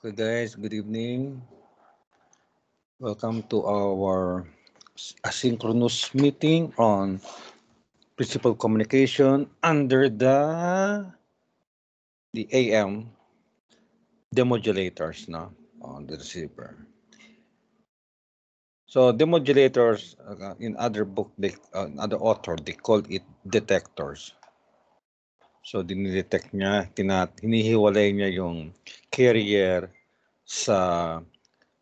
Okay, guys, good evening. Welcome to our asynchronous meeting on principal communication under the AM demodulators, no, on the receiver. So demodulators, in other book, other author, they called it detectors. So dinidetect niya, hinihiwalay niya yung carrier sa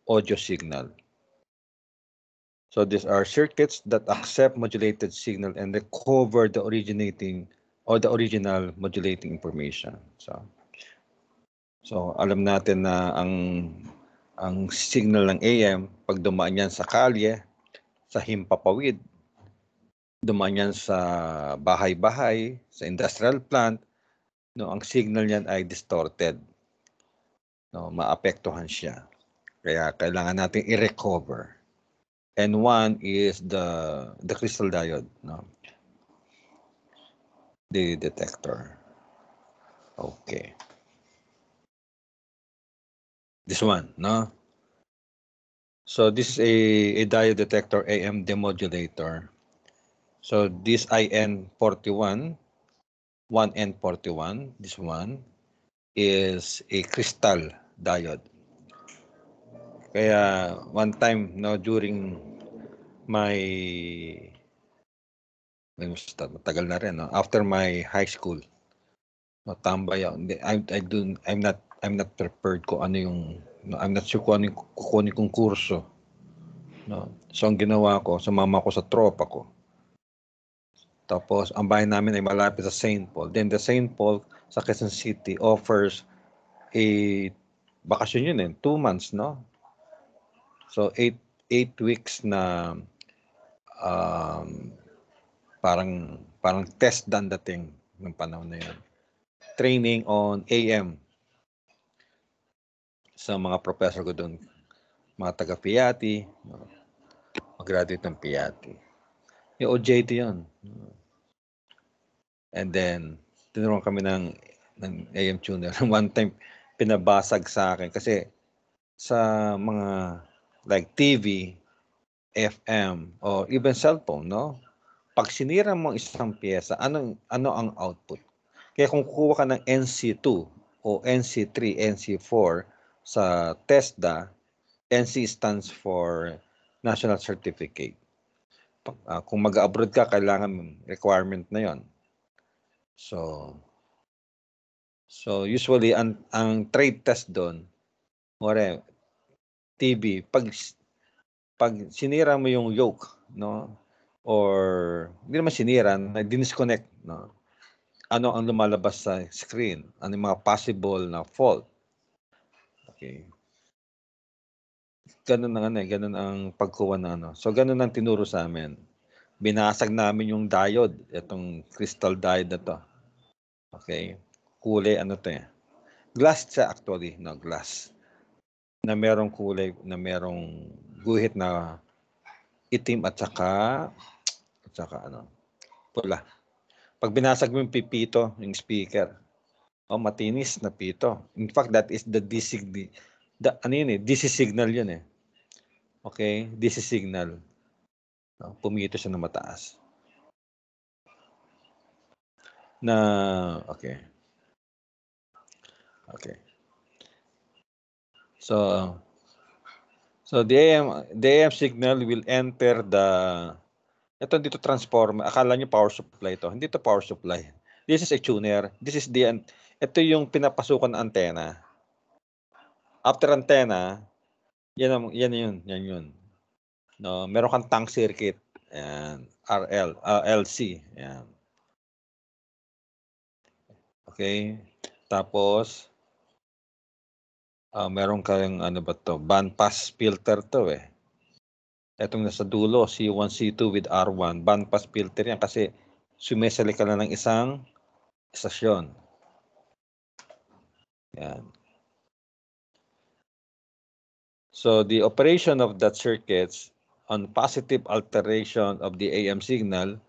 audio signal. So these are circuits that accept modulated signal and recover the originating or the original modulating information. So alam natin na ang signal ng AM pag dumaan yan sa kalye, sa himpapawid, dumaan yan sa bahay-bahay, sa industrial plant, no, ang signal niyan ay distorted. No, maapektuhan siya. Kaya kailangan natin i-recover. And one is the crystal diode, no? The detector. Okay. This one, no? So this is a diode detector AM demodulator. So this IN41, 1N41, this one is a crystal diode. Kaya one time, no, during my matagal na rin, no? After my high school, no, tambay ako. I'm not prepared ko ano yung, no, I'm not sure kung ano yung kukunin kong kurso. No? So ang ginawa ko, sumama ko sa tropa ko. Tapos ang bahay namin ay malapit sa St. Paul. Then the St. Paul sa Quezon City offers a bakasyon yun 2 months, no? So 8 weeks na parang test done dating ng panahon na yun. Training on AM sa mga professor ko doon, mga taga PIATI, mag-graduate ng PIATI. Yung OJT yun. And then, tinuruan kami ng AM tuner. One time, pinabasag sa akin kasi sa mga like TV, FM, or even cellphone, no? Pag sinira mo isang pyesa, ano ang output? Kaya kung kukuha ka ng NC2 o NC3, NC4 sa TESDA, NC stands for National Certificate. Kung mag-abroad ka, kailangan requirement na yon. So usually ang trade test doon, TV, pag sinira mo yung yoke, no? Or hindi naman sinira, na-disconnect, no? Ano ang lumalabas sa screen? Ano yung mga possible na fault? Okay. Ganun ang pagkuha ng ano. So ganun ang tinuro sa amin. Binasag namin yung diode, itong crystal diode na to. Okay? Kulay ano to eh. Glass siya actually, no, glass. Na merong kulay, na merong guhit na itim at saka ano, pula. Pag binasag mo yung pipito, yung speaker, matinis na pito. In fact, that is the DC signal yun eh. Okay? DC signal. No, pumito siya na mataas. Okay. So the AM signal will enter ito dito transformer. Akala nyo power supply ito. Hindi ito power supply. This is a tuner. Ito yung pinapasukan ng antena. After antena, yan yun. No, meron kang tank circuit. Ayan, LC. Ayan. Okay? Tapos, meron kang bandpass filter to eh. Itong nasa dulo, C1, C2 with R1. Bandpass filter yan kasi sumesali ka na ng isang estasyon. Yan. So the operation of that circuits on positive alteration of the AM signal,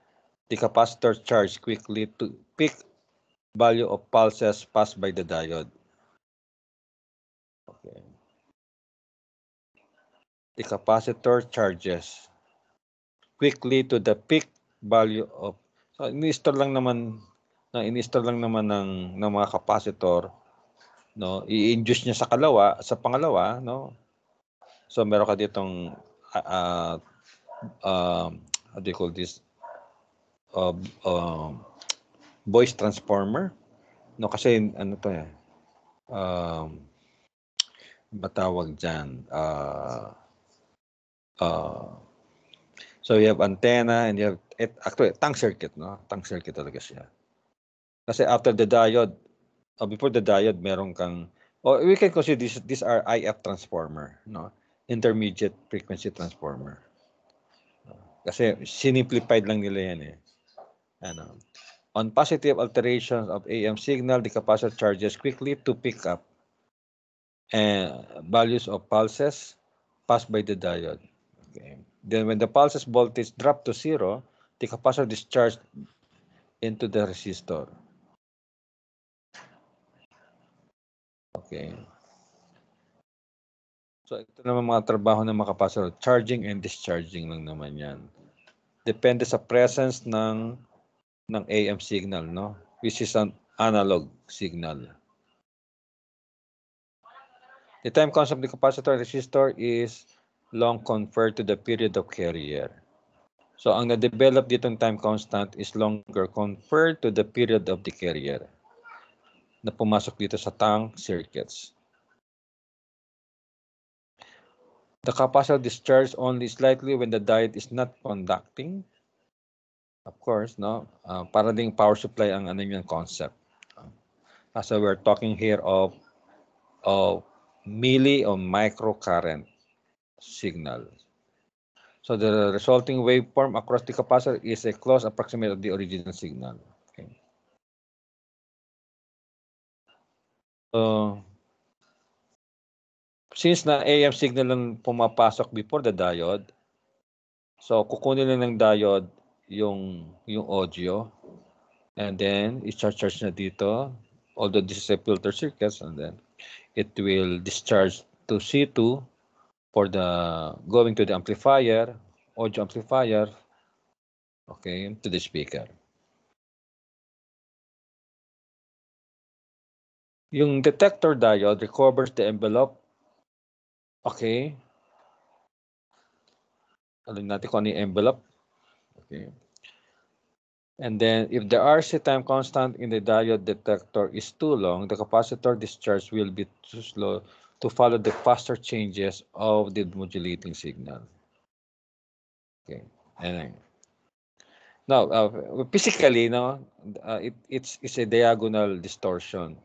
the capacitor charge quickly to peak value of pulses passed by the diode. Okay. the capacitor charges quickly to the peak value of, so ini-install lang naman ng mga capacitor, no, i-induce niya sa pangalawa, no. So meron ka ditong how do you call this, voice transformer, no, kasi ano to eh, matawag dyan, so you have antenna and you have, actually tank circuit, no, tank circuit talaga siya. Kasi after the diode, before the diode, meron kang, we can consider these are IF transformer, no, intermediate frequency transformer. Kasi simplified lang nila yan eh. Ano, on positive alterations of AM signal, the capacitor charges quickly to pick up values of pulses passed by the diode. Okay. Then when the pulses voltage drop to 0, the capacitor discharged into the resistor. Okay. So ito naman mga trabaho ng mga capacitor, charging and discharging lang naman yan. Depende sa presence ng AM signal, no, which is an analog signal. The time constant of the capacitor resistor is long conferred to the period of carrier. So ang na-develop ditong time constant is longer conferred to the period of the carrier na pumasok dito sa tank circuits. The capacitor discharges only slightly when the diode is not conducting. Of course, no, para ding power supply ang ano yung concept. So we're talking here of milli or microcurrent signal. So the resulting waveform across the capacitor is a close approximate of the original signal. Okay. So since na AM signal lang pumapasok before the diode, so kukunin lang ng diode yung audio, and then i-charge na dito, although this is a filter circuit, and then it will discharge to C2 for the going to the amplifier, audio amplifier, okay, to the speaker. Yung detector diode recovers the envelope. Okay. Alam natin kung ano yung envelope. Okay. And then if the RC time constant in the diode detector is too long, the capacitor discharge will be too slow to follow the faster changes of the modulating signal. Okay. And now, physically, no, it's a diagonal distortion.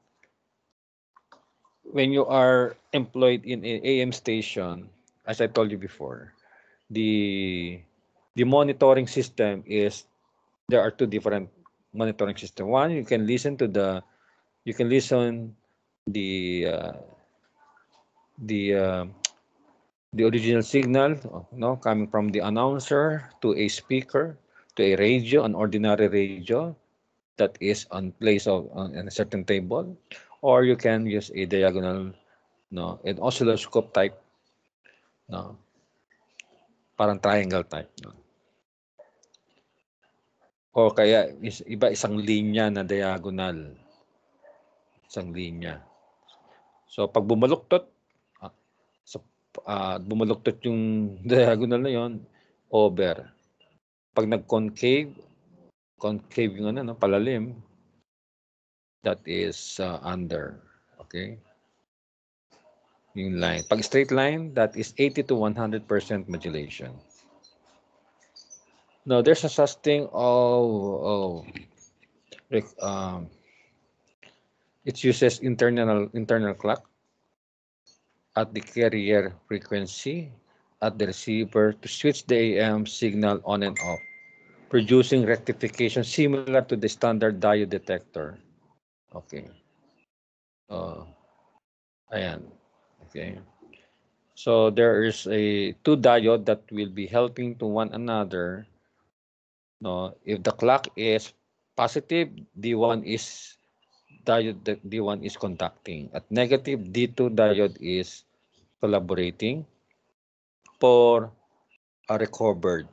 When you are employed in an AM station, as I told you before, the monitoring system is, there are two different monitoring system. One, you can listen the original signal, no, coming from the announcer to a speaker, to a radio, an ordinary radio that is on place of on a certain table, or you can use a diagonal, no, an oscilloscope type, no, parang triangle type, no. O kaya isang linya na diagonal, isang linya. So pag bumaluktot, bumaluktot yung diagonal na yon, over. Pag nag-concave yung ano, palalim, that is under. Okay? Yung line. Pag straight line, that is 80 to 100% modulation. Now, there's a such thing of it uses internal clock at the carrier frequency at the receiver to switch the AM signal on and off, producing rectification similar to the standard diode detector. Okay. Ayan. Okay. So there is a two diode that will be helping to one another. No, if the clock is positive, D1 is diode, D1 is conducting. At negative, D2 diode is collaborating. for a recovered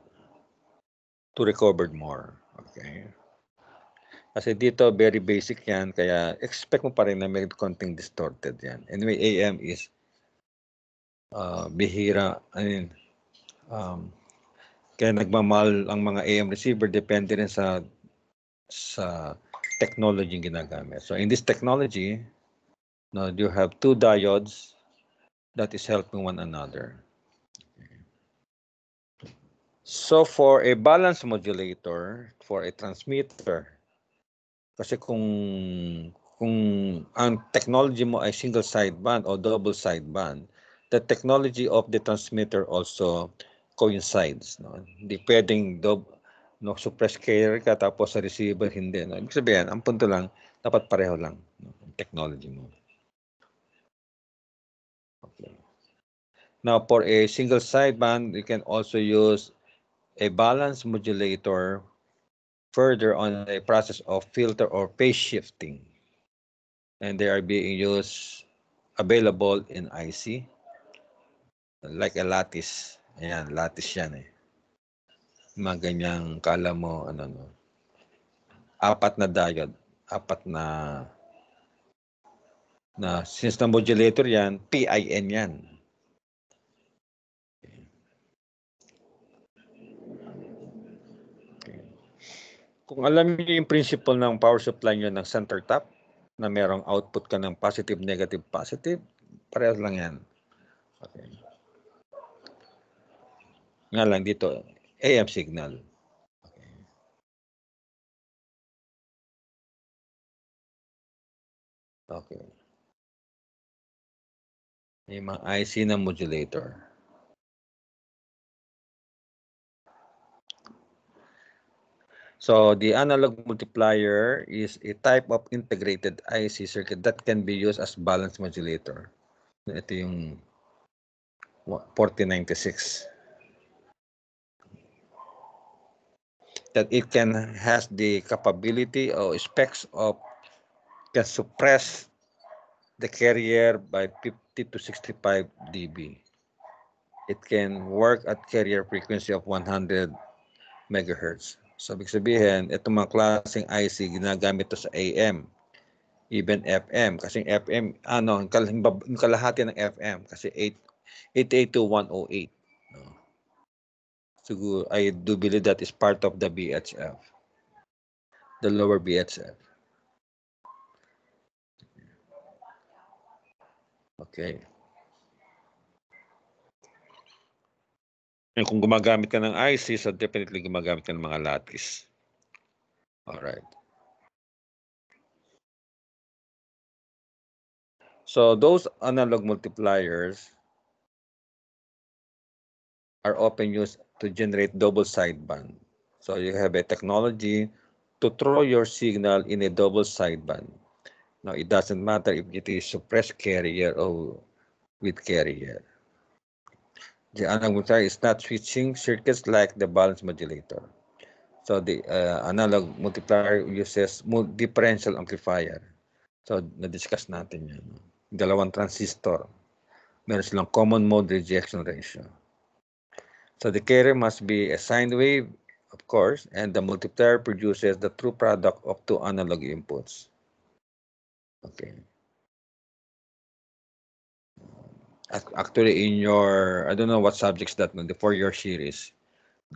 more. Okay. Kasi dito, very basic yan, kaya expect mo pa rin na may konting distorted yan. Anyway, AM is bihira. Kaya nagmamahal ang mga AM receiver, depende rin sa technology yung ginagamit. So in this technology, now you have two diodes that is helping one another. So for a balance modulator, for a transmitter, kasi kung ang technology mo ay single sideband o double sideband, the technology of the transmitter also coincides. No? Hindi pwedeng suppress carrier ka tapos sa receiver hindi. No? Ibig sabihin, ang punto lang, dapat pareho lang ang technology mo. Okay. Now, for a single sideband, you can also use a balance modulator further on the process of filter or phase shifting. And they are being used, available in IC, like a lattice. Ayan, lattice yan eh. Mga ganyang, kala mo, apat na diode, apat na since na modulator yan, PIN yan. Kung alam niyo yung principle ng power supply nyo ng center tap, na merong output ka ng positive, negative, positive, parehas lang yan. Okay. Nga lang dito, AM signal. Okay. Yung mga IC na modulator. So the analog multiplier is a type of integrated IC circuit that can be used as balance modulator. Ito yung 4096. That it has the capability or specs of can suppress the carrier by 50 to 65 dB. It can work at carrier frequency of 100 megahertz. So, ibig sabihin, itong mga klaseng IC, ginagamit to sa AM, even FM. Kasi FM, yung kalahati ng FM, kasi 882 108. So, I do believe that is part of the BHF, the lower BHF. Okay. And kung gumagamit ka ng IC, so definitely gumagamit ka ng mga lattice. Alright. So those analog multipliers are often used to generate double sideband. So you have a technology to throw your signal in a double sideband. Now it doesn't matter if it is suppressed carrier or with carrier. The analog multiplier is not switching circuits like the balance modulator. So the analog multiplier uses differential amplifier. So na-discuss natin yan. Dalawang transistor. Meron silang common mode rejection ratio. So the carrier must be a sine wave, of course, and the multiplier produces the true product of two analog inputs. Okay. Actually, in your, I don't know what subjects that, the 4-year series,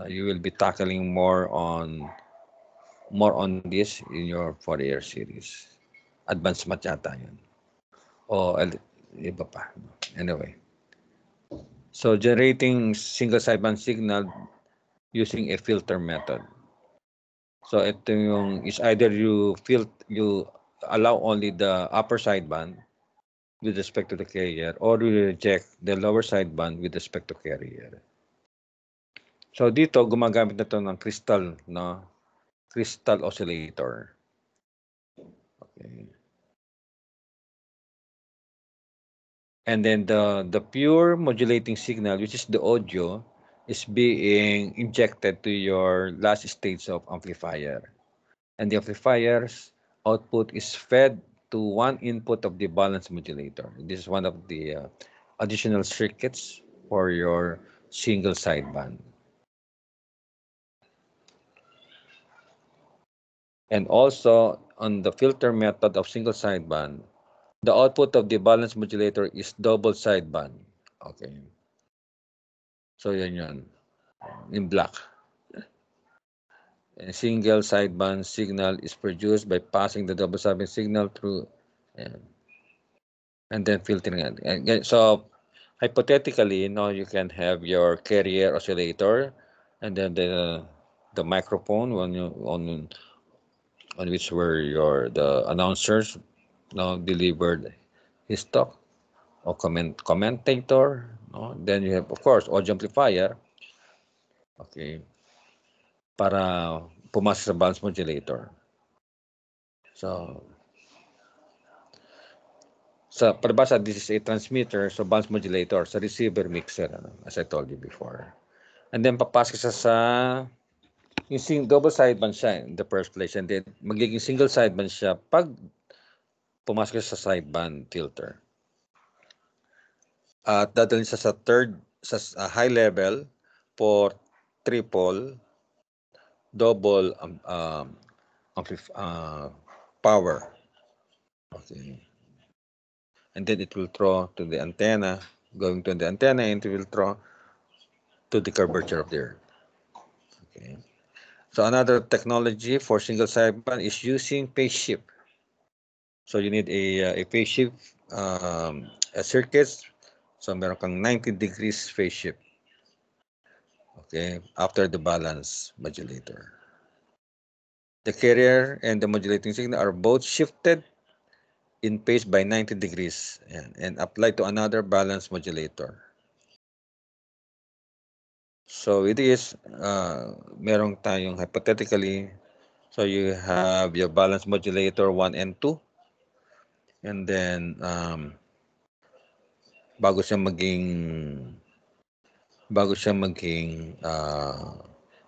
you will be tackling more on this in your 4-year series. Advanced math yata yun. O iba pa. Anyway. So generating single sideband signal using a filter method. So ito yung is either you allow only the upper sideband with respect to the carrier, or you reject the lower sideband with respect to carrier. So dito gumagamit na to ng crystal, no? Crystal oscillator. Okay. And then the pure modulating signal, which is the audio, is being injected to your last stage of amplifier. And the amplifier's output is fed to one input of the balance modulator. This is one of the additional circuits for your single sideband. And also, on the filter method of single sideband, the output of the balance modulator is double sideband. Okay. So, yan. In black. A single sideband signal is produced by passing the double sideband signal through and then filtering it. So, hypothetically, you can have your carrier oscillator and then the microphone on which were the announcers delivered his talk or commentator. Then you have, of course, audio amplifier. Okay. Para pumasok sa balance modulator. So, sa palibasa, this is a transmitter, so balance modulator, sa receiver mixer, as I told you before. And then papasok sa yung double sideband siya in the first place, and then magiging single sideband siya pag pumasok sa sideband filter. At dadalhin siya sa high level for triple double power. Okay. And then it will throw to the antenna, going to the antenna, and it will throw to the curvature of the earth. Okay. So another technology for single sideband is using phase shift. So you need a phase shift circuits. So meron kang 90 degrees phase shift. Okay, after the balance modulator. The carrier and the modulating signal are both shifted in phase by 90 degrees and applied to another balance modulator. So it is, merong tayong hypothetically, so you have your balance modulator 1 and 2. And then, bago siya maging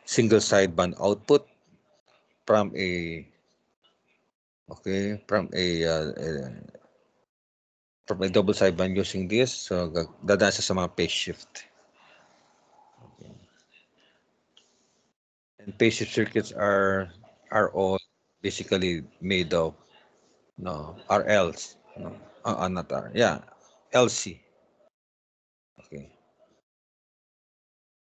single sideband output from a double sideband using this, so dadaan siya sa mga phase shift. Okay. And phase shift circuits are all basically made of RLs, not R, LC. Okay.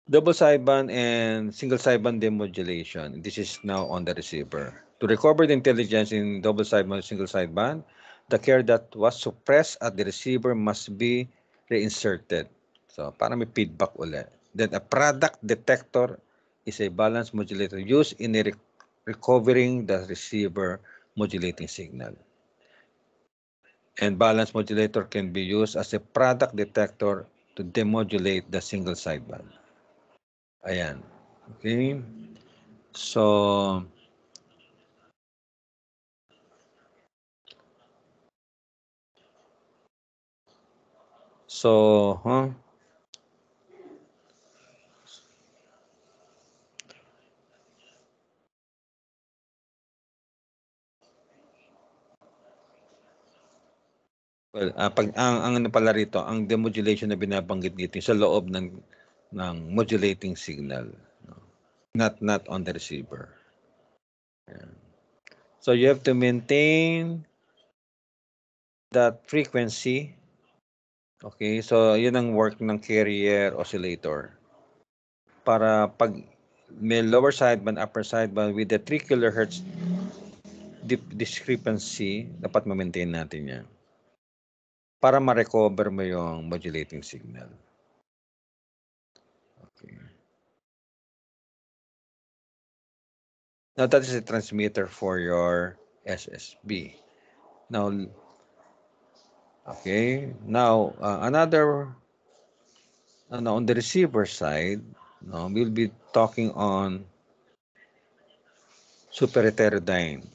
Double sideband and single sideband demodulation. This is now on the receiver. To recover the intelligence in double sideband and single sideband, the carrier that was suppressed at the receiver must be reinserted. So, para may feedback ulit. Then, a product detector is a balance modulator used in recovering the receiver modulating signal. And balance modulator can be used as a product detector to demodulate the single sideband. Ayan. Okay. So, well, ang ano pala rito, ang demodulation na binabanggit dito sa loob ng modulating signal, not on the receiver. Ayan. So you have to maintain that frequency. Okay, so yun ang work ng carrier oscillator. Para pag may lower sideband, upper sideband with the 3 kHz discrepancy, dapat ma-maintain natin yan. Para ma-recover mo yung modulating signal. Okay. Now, that is a transmitter for your SSB. Now, okay. Now, another, on the receiver side, we'll be talking on super heterodyne.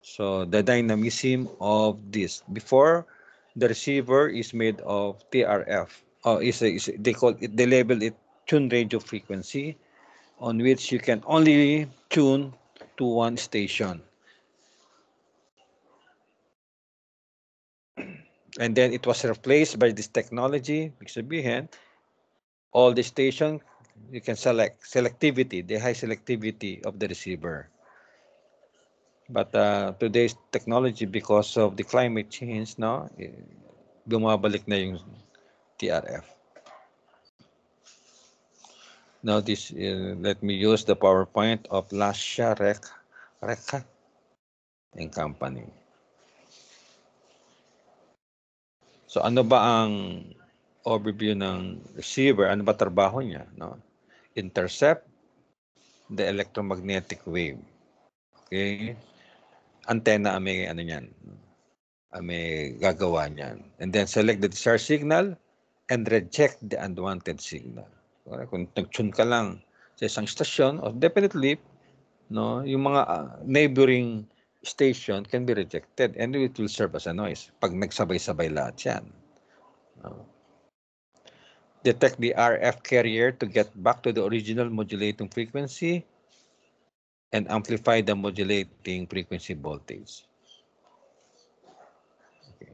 So, the dynamism of this. Before, the receiver is made of TRF. They label it tune radio frequency, on which you can only tune to one station. And then it was replaced by this technology, ibig sabihin, all the station, you can select selectivity, the high selectivity of the receiver. But today's technology, because of the climate change, no, bumabalik na yung TRF. Now this, let me use the PowerPoint of Lascia Reka and Company. So ano ba ang overview ng receiver? Ano ba trabaho niya? No? Intercept the electromagnetic wave. Okay? Antenna ang may ano niyan. May gagawa niyan. And then select the desired signal and reject the unwanted signal. Kung nag-tune ka lang sa isang stasyon, definitely, no, yung mga neighboring station can be rejected and it will serve as a noise pag nagsabay-sabay lahat yan. Detect the RF carrier to get back to the original modulating frequency and amplify the modulating frequency voltage. Okay.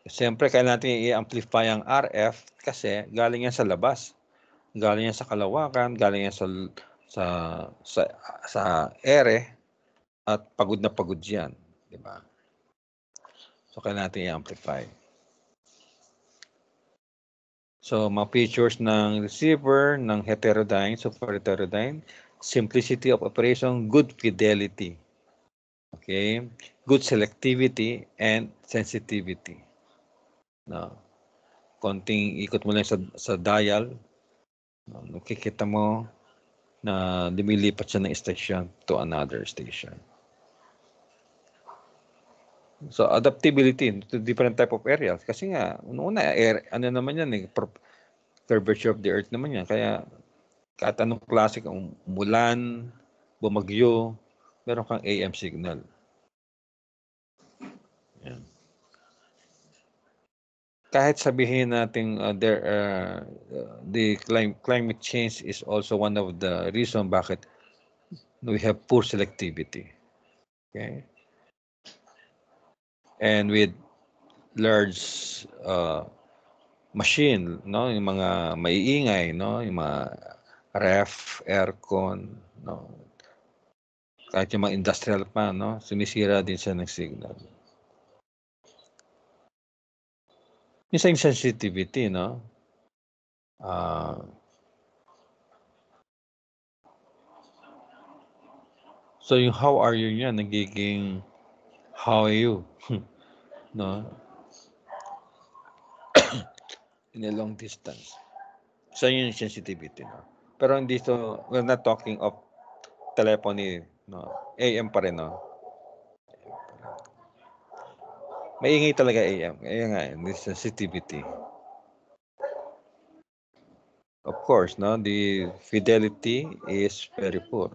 Siyempre, kailangan natin i-amplify ang RF kasi galing yan sa labas. Galing yan sa kalawakan, galing yan sa ere at pagod na pagod yan. Diba? So, kailangan natin i-amplify. So, mga features ng receiver, ng heterodyne, super heterodyne, simplicity of operation, good fidelity. Okay? Good selectivity and sensitivity. No. Konting ikot mo lang sa dial, no, nakikita mo na lumilipat siya ng station to another station. So, adaptability to different type of areas. Kasi nga, una, ano naman yan, curvature of the earth naman yan. Kaya, kahit anong klase, umulan, bumagyo, meron kang AM signal. Yan. Kahit sabihin natin the climate change is also one of the reason bakit we have poor selectivity. Okay? And with large machine, no, yung mga maiingay, no, yung mga ref, aircon, no, kahit yung mga industrial pa, no, sumisira din siya ng signal. Minsan yung sensitivity, no, so yung how are you niya, nagiging how are you, no, in a long distance. So yun yung sensitivity, no. Pero hindi so, we're not talking of telephony, no, AM pa rin, no. Maingay talaga AM. Kaya nga, this sensitivity. Of course, no, the fidelity is very poor.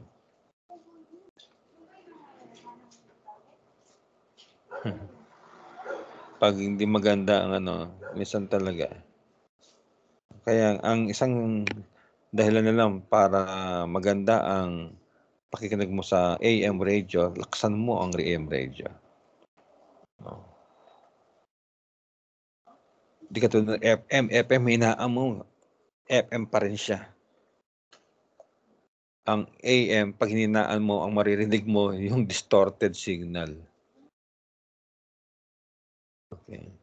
Pag hindi maganda ang ano, minsan talaga. Kaya ang isang dahilan na lang para maganda ang pakikinig mo sa AM radio, laksan mo ang AM radio. No. Di ka tulad ng FM, hinaan mo, FM pa rin siya. Ang AM, pag hininaan mo, ang maririnig mo, yung distorted signal. Okay.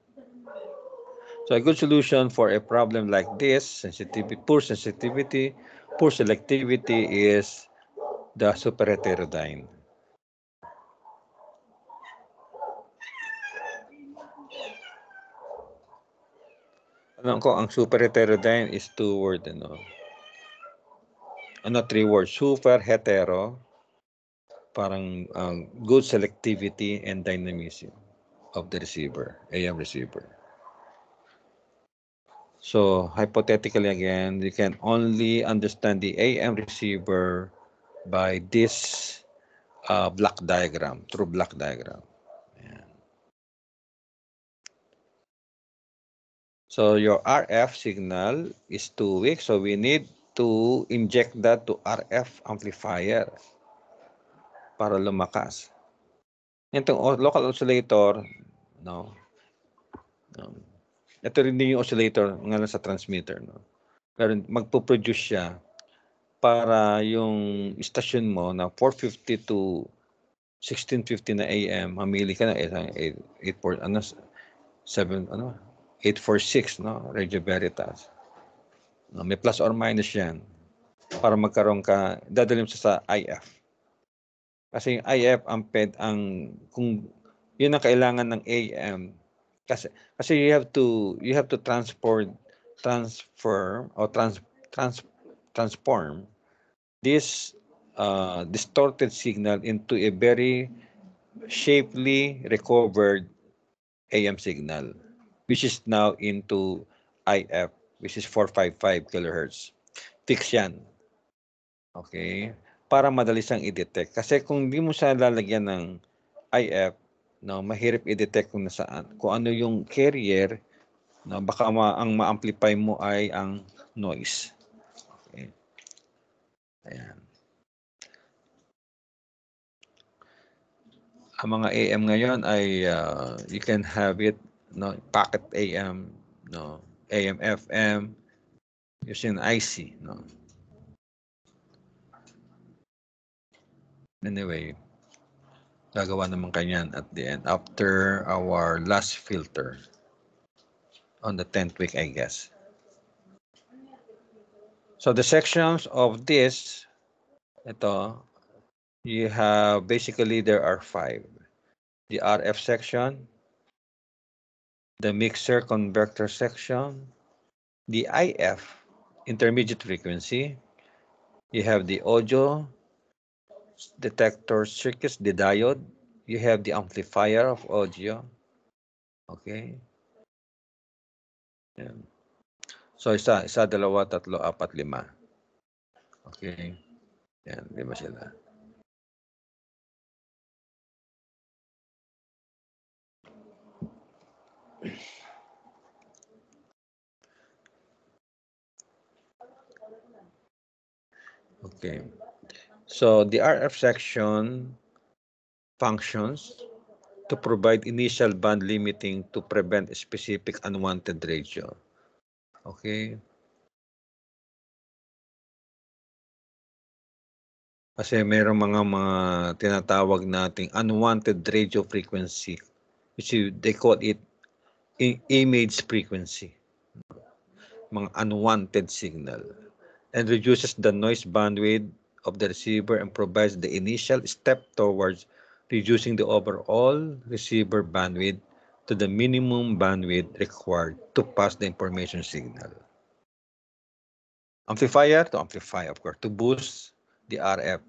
So a good solution for a problem like this, poor sensitivity, poor selectivity, is the super heterodyne. Alam ko, ang super heterodyne is 2 words, ano? 3 words. Super hetero, parang good selectivity and dynamism of the receiver, AM receiver. So, hypothetically again, you can only understand the AM receiver by this block diagram, through block diagram. Ayan. So, your RF signal is 2 weak, so we need to inject that to RF amplifier para lumakas. Itong local oscillator, no, Ito rin din yung oscillator nga sa transmitter. No? Pero magpo-produce siya para yung station mo na 450 to 1650 na AM, mamili ka na 846, no? Radio Veritas. No, may plus or minus yan para magkaroon ka, dadalhin mo sa IF. Kasi yung IF kung yun ang kailangan ng AM, kasi you have to transform this distorted signal into a very shapely recovered AM signal, which is now into IF, which is 455 kilohertz. Fix yan. Okay? Para madali siyang i-detect. Kasi kung di mo siya lalagyan ng IF, no, mahirap i-detect kung nasaan. Kung ano yung carrier, no, baka ang ma-amplify mo ay ang noise. Okay. Ayan. Ang mga AM ngayon ay you can have it, no, packet AM, no, AM FM using IC, no. Anyway, gagawa naman kanyan at the end after our last filter on the 10th week, I guess. So the sections of this, ito, you have basically there are 5. The RF section, the mixer converter section, the IF, intermediate frequency, you have the audio detector circuits, the diode, you have the amplifier of audio. Okay. Yan. So isa, dalawa, tatlo, apat, lima. Okay. Yan, lima sila. Okay. So the RF section functions to provide initial band limiting to prevent a specific unwanted radio. Okay. Kasi mayroong mga tinatawag nating unwanted radio frequency, which they call it image frequency. Mga unwanted signal. And reduces the noise bandwidth of the receiver and provides the initial step towards reducing the overall receiver bandwidth to the minimum bandwidth required to pass the information signal. Amplifier to amplify, of course, to boost the RF.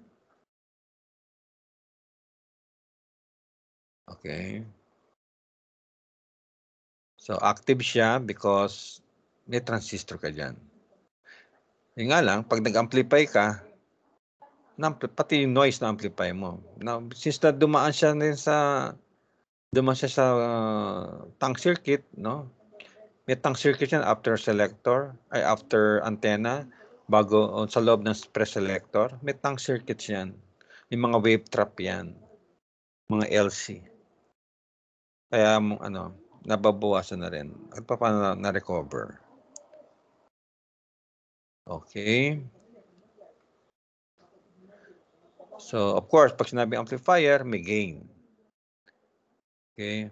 Okay. So active siya because may transistor ka dyan. Yung nga lang, pag nag-amplify ka, pati yung noise na amplify mo. Now, since na dumaan siya sa tank circuit, no? May tank circuit yan after antenna, bago sa loob ng pre-selector, may tank circuits yan. May mga wave trap yan. Mga LC. Kaya nababawasan na rin. At paano na-recover? Okay. So, of course, pag sinabi amplifier, may gain. Okay.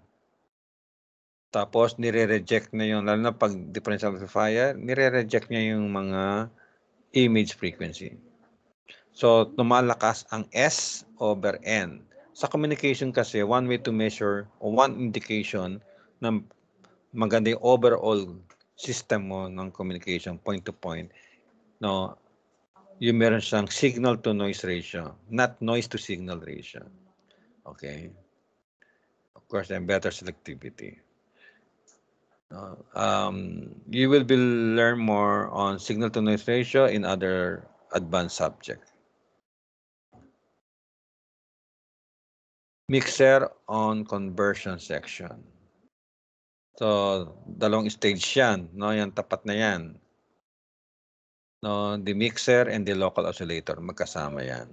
Tapos, nire-reject na yung, lalo na pag differential amplifier, nire-reject niya yung mga image frequency. So, lumalakas ang S over N. Sa communication kasi, one way to measure, or one indication na maganda yung overall system mo ng communication, point to point, no, yung meron siyang signal to noise ratio, not noise to signal ratio. Okay. Of course, and better selectivity. You will learn more on signal to noise ratio in other advanced subjects. Mixer on conversion section. So, dalawang stage yan, no? Yan, tapat na yan. No, the mixer and the local oscillator, magkasama yan.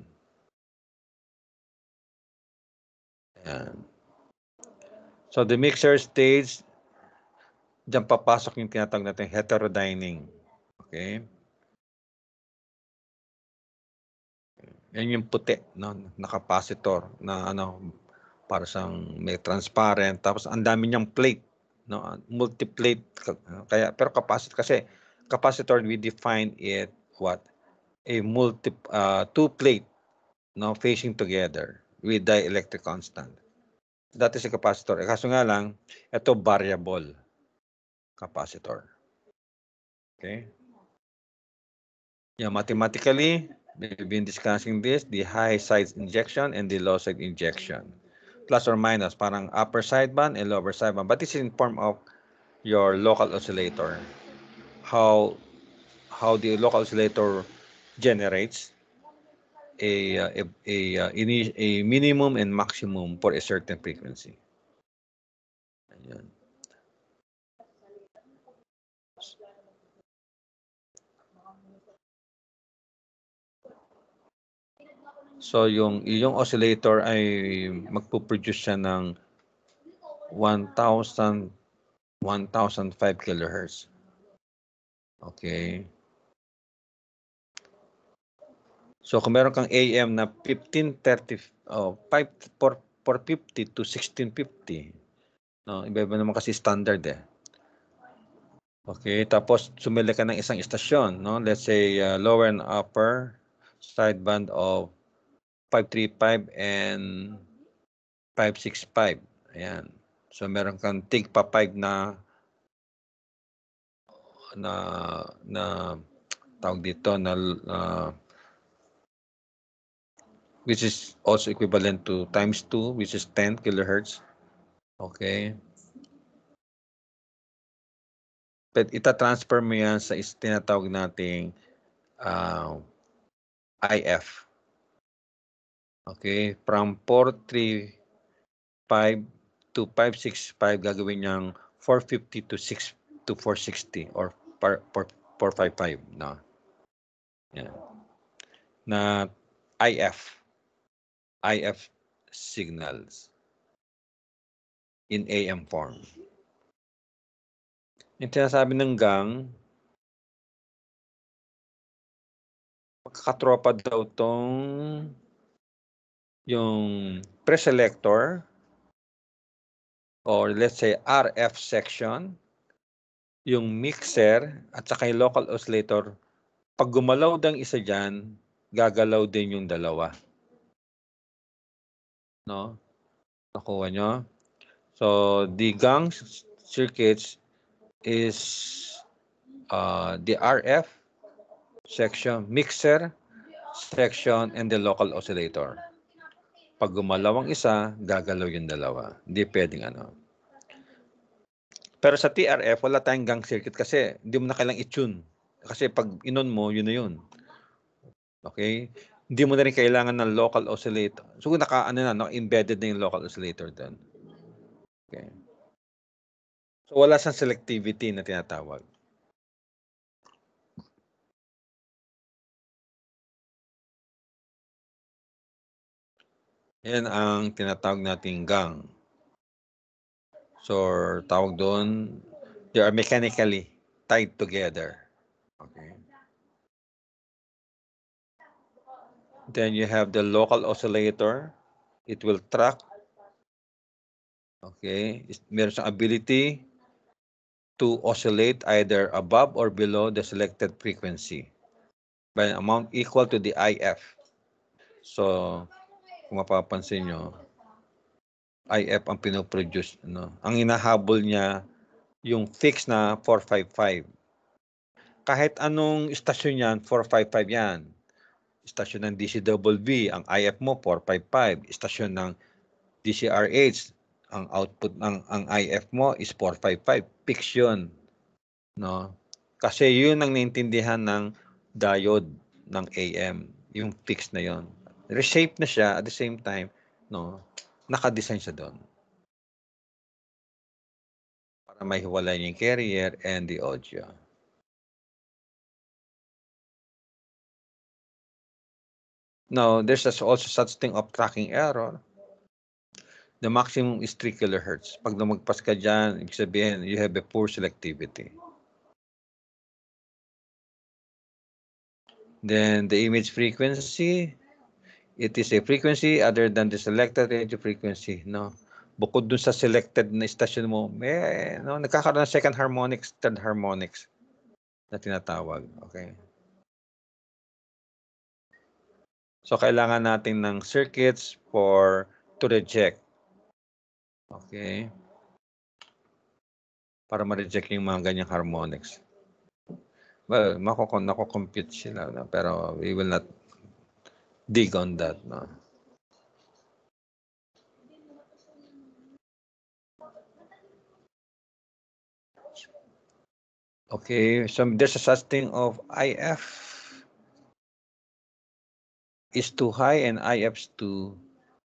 Yan. So, the mixer stage, Diyan papasok yung tinatawag natin heterodyning. Okay? Yan yung puti, no, na capacitor na para siyang may transparent, tapos ang dami niyang plate, no, multi-plate, kaya pero capacitor we define it what a two plate, no, facing together with dielectric constant. That is a capacitor. Kaso nga lang, ito variable capacitor. Okay? Yeah, mathematically, we've been discussing this, the high side injection and the low side injection. Plus or minus, parang upper sideband and lower sideband. But this is in form of your local oscillator. How the local oscillator generates a minimum and maximum for a certain frequency. Ayan. So yung oscillator ay magpo-produce siya ng 1005 kilohertz. Okay. So kung meron kang AM na 450 to 1650, no, iba-iba naman kasi standard eh. Okay, tapos sumili ka ng isang istasyon, no? Let's say lower and upper sideband of 535 and 565. Ayan. So meron kang tigpa 5 na tawag dito na which is also equivalent to times 2, which is 10 kilohertz. Okay. But ita-transfer mo yan sa tinatawag nating IF. Okay. From 435 to 565, gagawin niyang 450 to 460 or 455. No? Yan. Na IF signals in AM form. Yung sinasabi ng gang, magkakatropa daw tong yung preselector or let's say RF section, yung mixer at saka yung local oscillator. Pag gumalaw ng isa dyan, gagalaw din yung dalawa. No? Nakuha nyo? So, the gang circuits is the RF section, mixer section, and the local oscillator. Pag gumalaw ang isa, gagalaw yung dalawa. Hindi pwedeng Pero sa TRF, wala tayong gang circuit kasi hindi mo na kailangang i-tune. Kasi pag inon mo, yun na yun. Okay? Hindi mo na rin kailangan ng local oscillator. So, embedded na yung local oscillator doon. Okay. So, wala siyang selectivity na tinatawag. Yan ang tinatawag nating gang. So, tawag doon, they are mechanically tied together. Okay. Then you have the local oscillator. It will track. Okay. Meron siyang ability to oscillate either above or below the selected frequency by an amount equal to the IF. So, kung mapapansin nyo, IF ang pinoproduce. Ang hinahabol niya, yung fixed na 455. Kahit anong istasyon yan, 455 yan. Istasyon ng DCWV, ang IF mo 455. Istasyon ng DCRH, ang output ang IF mo is 455. Fix yun. No? Kasi yun ang naintindihan ng diode ng AM, yung fix na yon. Reshape na siya at the same time, naka-design siya doon. Para mahiwalay yung carrier and the audio. Now, there's also such thing of tracking error. The maximum is 3 kilohertz. Pag lumagpas ka dyan, ibig sabihin, you have a poor selectivity. Then the image frequency, it is a frequency other than the selected radio frequency. No? Bukod dun sa selected na station mo, nagkakaroon ng second harmonics, third harmonics na tinatawag. Okay. So, kailangan natin ng circuits to reject. Okay. Para ma-reject yung mga ganyang harmonics. Well, nako-compute sila, no? Pero we will not dig on that. No? Okay, so there's a such thing of IF is too high and IF is too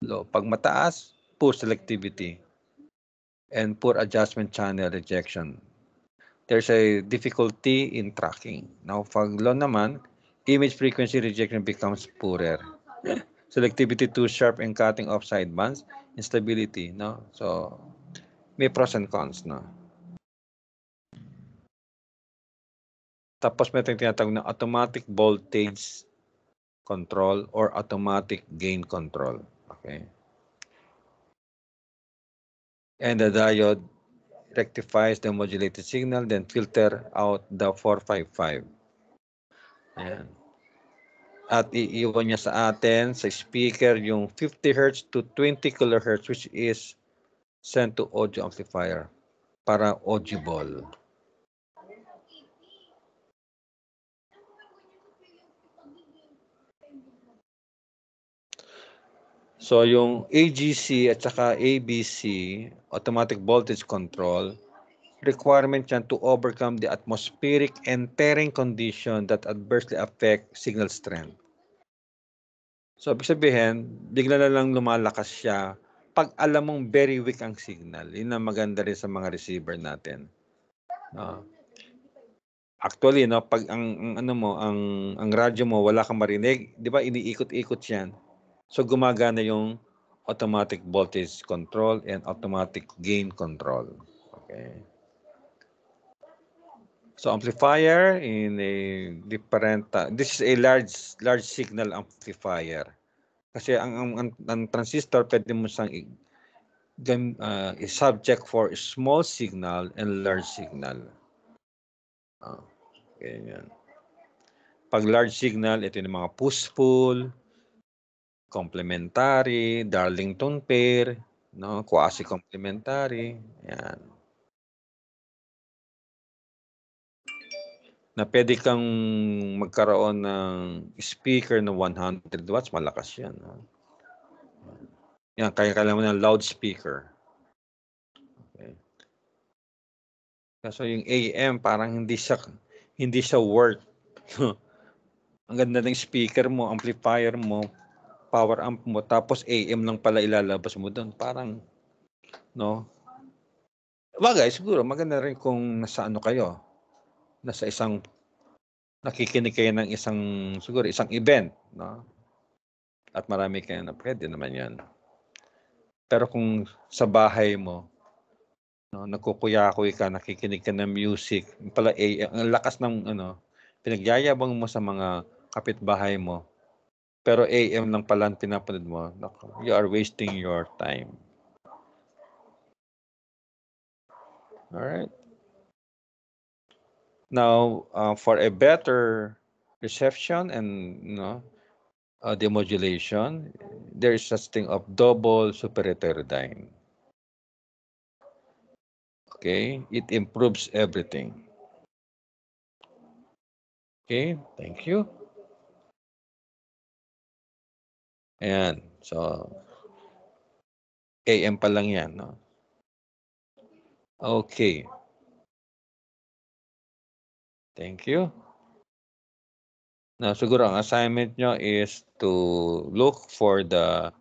low. Pag mataas, poor selectivity and poor adjustment channel rejection. There's a difficulty in tracking. Now, pag low naman, image frequency rejection becomes poorer. Selectivity too sharp and cutting off sidebands, instability, no? So, may pros and cons, no? Tapos may tinatawag na automatic voltage control or automatic gain control. Okay. And the diode rectifies the modulated signal, then filter out the 455. Ayan. At iiwan niya sa atin, sa speaker, yung 50 Hz to 20 kHz, which is sent to audio amplifier para audible. So, yung AGC at saka ABC, automatic voltage control, requirement yan to overcome the atmospheric and terrain condition that adversely affect signal strength. So, ibig sabihin, bigla na lang lumalakas siya pag alam mong very weak ang signal. Yun ang maganda rin sa mga receiver natin. Actually, no, pag ang radyo mo wala kang marinig, 'di ba? Iniikot-ikot 'yan. So gumagana yung automatic voltage control and automatic gain control. Okay. So amplifier in a different this is a large signal amplifier. Kasi ang transistor pwede mo siyang subject for small signal and large signal. Okay, yan. Pag large signal, ito yung mga push-pull, complementary, Darlington pair, no, quasi-complementary, yan. Na pwede kang magkaroon ng speaker na 100 watts, malakas yan. No? Yan, kaya kailangan ng loudspeaker. Okay. Kaso yung AM, parang hindi siya worth. Ang ganda ng speaker mo, amplifier mo, power amp mo, tapos AM lang pala ilalabas mo doon. Parang, no? Bagay, siguro, maganda rin kung nasa kayo. Nakikinig kayo ng siguro isang event, no? At marami kayo na pwede naman yan. Pero kung sa bahay mo, no, nagkukuya-kuy ka, nakikinig ka ng music, pala ang lakas ng pinagyayabang mo sa mga kapitbahay mo, pero AM lang pala ang pinapanood mo, you are wasting your time. Alright. Now, for a better reception and demodulation, there is such thing of double super heterodyne. Okay, it improves everything. Okay, thank you. Ayan, so AM pa lang yan, no? Okay. Thank you. Now, siguro ang assignment nyo is to look for the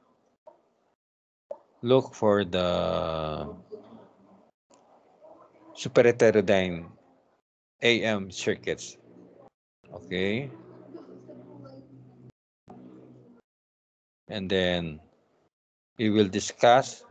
super heterodyne AM circuits. Okay. And then we will discuss